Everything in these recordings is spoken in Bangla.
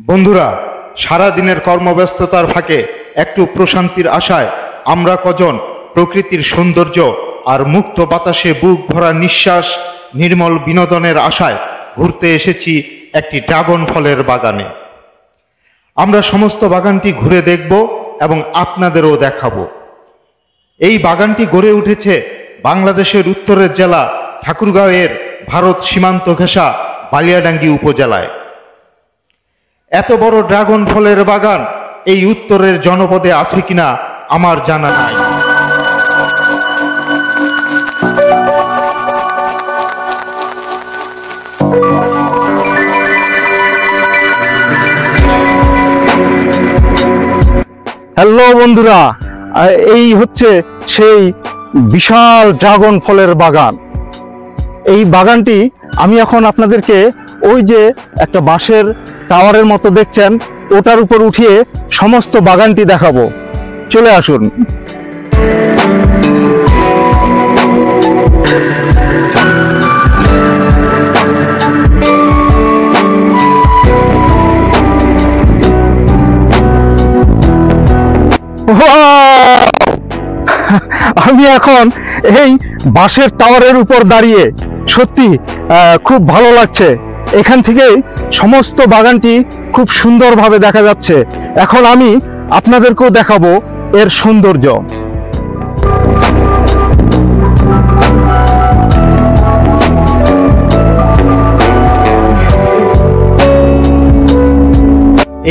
বন্ধুরা, সারা দিনের কর্মব্যস্ততার ফাঁকে একটু প্রশান্তির আশায় আমরা কজন প্রকৃতির সৌন্দর্য আর মুক্ত বাতাসে বুক ভরা নিঃশ্বাস, নির্মল বিনোদনের আশায় ঘুরতে এসেছি একটি ড্রাগন ফলের বাগানে। আমরা সমস্ত বাগানটি ঘুরে দেখব এবং আপনাদেরও দেখাবো। এই বাগানটি গড়ে উঠেছে বাংলাদেশের উত্তরের জেলা ঠাকুরগাঁওয়ের ভারত সীমান্ত ঘেঁষা বালিয়াডাঙ্গি উপজেলায়। এত বড় ড্রাগন ফলের বাগান এই উত্তরের জনপদে আছে কিনা আমার জানা নাই। হ্যালো বন্ধুরা, এই হচ্ছে সেই বিশাল ড্রাগন ফলের বাগান। এই বাগানটি আমি এখন আপনাদেরকে ওই যে একটা বাঁশের টাওয়ারের মতো দেখছেন, ওটার উপর উঠিয়ে সমস্ত বাগানটি দেখাবো। চলে আসুন। আমি এখন এই বাঁশের টাওয়ারের উপর দাঁড়িয়ে সত্যি খুব ভালো লাগছে। এখান থেকে সমস্ত বাগানটি খুব সুন্দরভাবে দেখা যাচ্ছে। এখন আমি আপনাদেরকেও দেখাবো এর সৌন্দর্য।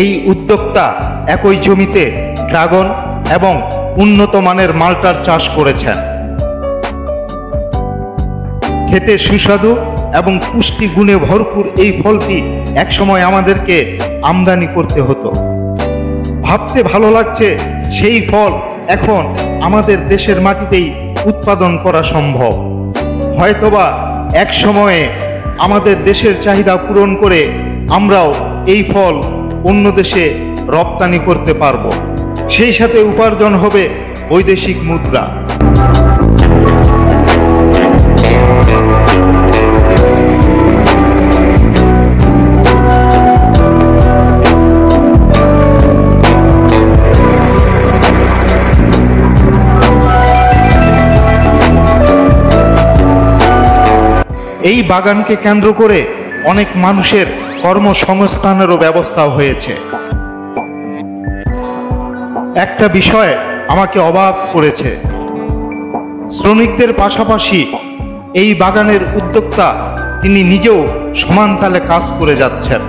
এই উদ্যোক্তা একই জমিতে ড্রাগন এবং উন্নত মানের মাল্টার চাষ করেছেন। খেতে সুস্বাদু এবং পুষ্টি গুণে ভরপুর এই ফলটি একসময় আমাদেরকে আমদানি করতে হতো। ভাবতে ভালো লাগছে সেই ফল এখন আমাদের দেশের মাটিতেই উৎপাদন করা সম্ভব। হয়তোবা এক সময়ে আমাদের দেশের চাহিদা পূরণ করে আমরাও এই ফল অন্য দেশে রপ্তানি করতে পারবো। সেই সাথে উপার্জন হবে বৈদেশিক মুদ্রা। এই বাগানকে কেন্দ্র করে অনেক মানুষের কর্মসংস্থানেরও ব্যবস্থা হয়েছে। একটা বিষয় আমাকে অবাক করেছে, শ্রমিকদের পাশাপাশি এই বাগানের উদ্যোক্তা তিনি নিজেও সমান তালে কাজ করে যাচ্ছেন।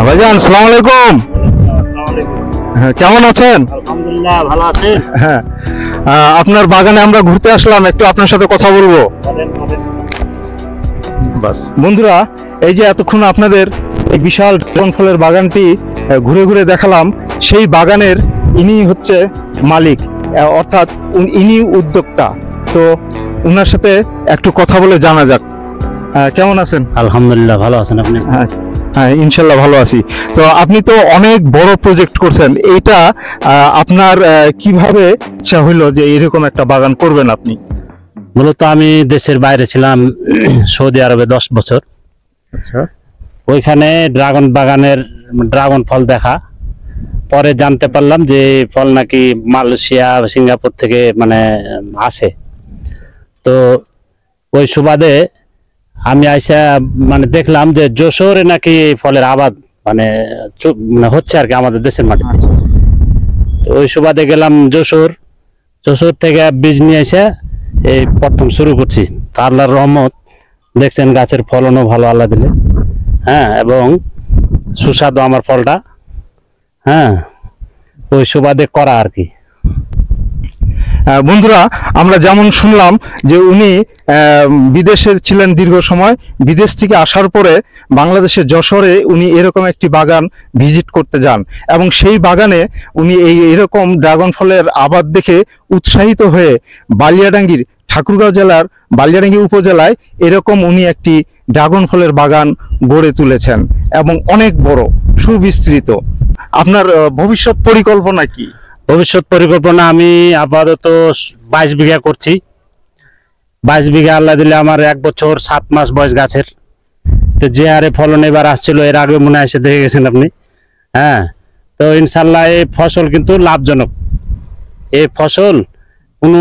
ভাইজান, আসসালামু আলাইকুম। কেমন আছেন? আলহামদুলিল্লাহ, ভালো আছেন। হ্যাঁ, আপনার বাগানে আমরা ঘুরতে আসলাম, একটু আপনার সাথে কথা বলবো। বাস বন্ধুরা, এই যে এতক্ষণ আপনাদের এই বিশাল ড্রাগন ফলের বাগানটি ঘুরে ঘুরে দেখালাম, সেই বাগানের ইনি হচ্ছে মালিক, অর্থাৎ ইনি উদ্যোক্তা। তো ওনার সাথে একটু কথা বলে জানা যাক। কেমন আছেন? আলহামদুলিল্লাহ, ভালো আছেন আপনি? হ্যাঁ, ইনশাল্লাহ ভালো আছি। তো আপনি তো অনেক বড় প্রজেক্ট করছেন, এইটা আপনার কিভাবে ইচ্ছা হইলো যে এরকম একটা বাগান করবেন আপনি? মূলত আমি দেশের বাইরে ছিলাম, সৌদি আরবে 10 বছর। আচ্ছা। ওইখানে ড্রাগন বাগানের ড্রাগন ফল দেখা পরে জানতে পারলাম যে ফল নাকি মালয়েশিয়া, সিঙ্গাপুর থেকে মানে আসে। তো ওই সুবাদে আমি আইসা মানে দেখলাম যে যশোরে নাকি এই ফলের আবাদ মানে হচ্ছে আর কি আমাদের দেশের মাটিতে। তো ওই সুবাদে গেলাম যশোর থেকে বীজ নিয়ে এসে এই প্রথম শুরু করছি। তা আল্লাহর রহমত, দেখছেন গাছের ফলনও ভালো আল্লাহ দিলে। হ্যাঁ, এবং সুস্বাদু আমার ফলটা। হ্যাঁ, ওই সুবাদে করা আর কি। বন্ধুরা, আমরা যেমন শুনলাম যে উনি বিদেশে ছিলেন দীর্ঘ সময়, বিদেশ থেকে আসার পরে বাংলাদেশের যশোরে উনি এরকম একটি বাগান ভিজিট করতে যান এবং সেই বাগানে উনি এরকম ড্রাগন ফলের আবাদ দেখে উৎসাহিত হয়ে বালিয়াডাঙ্গির ঠাকুরগাঁও জেলার বালিয়াডাঙ্গি উপজেলায় এরকম উনি একটি ড্রাগন ফলের বাগান গড়ে তুলেছেন এবং অনেক বড়, সুবিস্তৃত। আপনার ভবিষ্যৎ পরিকল্পনা কি? ভবিষ্যৎ পরিকল্পনা আমি আপাতত 22 বিঘা করছি। 22 বিঘা আল্লাহ দিলে আমার 1 বছর 7 মাস বয়স গাছের। তো যে হারে ফলন এবার আসছিল, এর আগে মনে হয় এসে দেখে গেছেন আপনি। হ্যাঁ, তো ইনশাল্লাহ এই ফসল কিন্তু লাভজনক। এই ফসল কোনো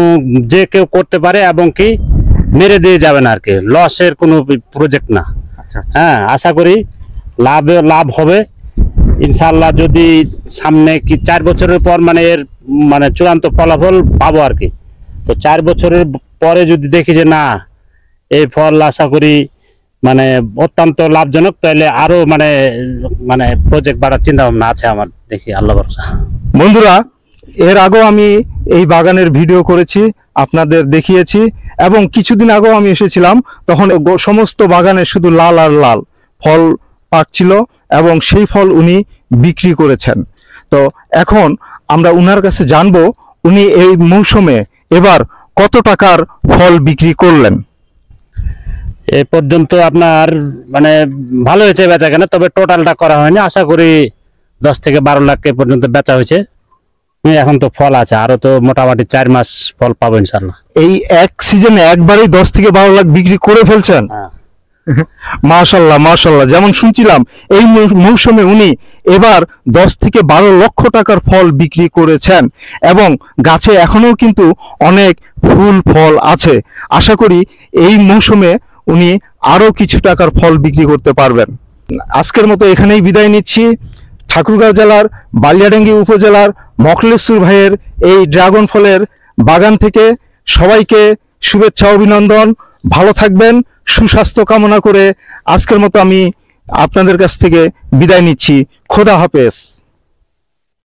যে কেউ করতে পারে এবং কি মেরে দিয়ে যাবে না আর কি, লসের কোনো প্রজেক্ট না। হ্যাঁ, আশা করি লাভ হবে ইনশাল্লাহ। যদি সামনে কি 4 বছরের পর মানে এর মানে চূড়ান্ত ফলাফল পাবো আর কি। তো 4 বছরের পরে যদি দেখি যে না এই ফল আশা করি মানে অত্যন্ত লাভজনক, তাহলে আরো মানে প্রজেক্ট বাড়ার চিন্তা ভাবনা আছে আমার, দেখি আল্লাহ ভরসা। বন্ধুরা, এর আগেও আমি এই বাগানের ভিডিও করেছি, আপনাদের দেখিয়েছি, এবং কিছুদিন আগেও আমি এসেছিলাম, তখন সমস্ত বাগানে শুধু লাল আর লাল ফল পাকছিল এবং সেই ফল উনি বিক্রি করেছেন। তো এখন আমরা উনার কাছে জানবো উনি এই মৌসুমে এবার কত টাকার ফল বিক্রি করলেন। এ পর্যন্ত আপনার মানে ভালো হয়েছে বেচা কেনা, তবে টোটালটা করা হয়নি। আশা করি 10 থেকে 12 লাখ এ পর্যন্ত বেচা হয়েছে। এখন তো ফল আছে, আরো তো মোটামুটি 4 মাস ফল পাবো ইনশাল্লাহ। এই এক সিজনে একবারেই 10 থেকে 12 লাখ বিক্রি করে ফেলছেন। মাশাআল্লাহ মাশাআল্লাহ। যেমন শুনছিলাম এই মৌসুমে উনি এবার 10 থেকে 12 লক্ষ টাকার ফল বিক্রি করেছেন এবং গাছে এখনো কিন্তু অনেক ফুল ফল আছে। আশা করি এই মৌসুমে উনি আরো কিছু টাকার ফল বিক্রি করতে পারবেন। আজকের মতো এখানেই বিদায় নিচ্ছি। ঠাকুরগাঁও জেলার বালিয়াডাঙ্গি উপজেলার মখলেছুর ভাইয়ের এই ড্রাগন ফলের বাগান থেকে সবাইকে শুভেচ্ছা অভিনন্দন। ভালো থাকবেন, সুস্বাস্থ্য কামনা করে আজকের মতো আমি আপনাদের কাছ থেকে বিদায় নিচ্ছি। খোদা হাফেজ।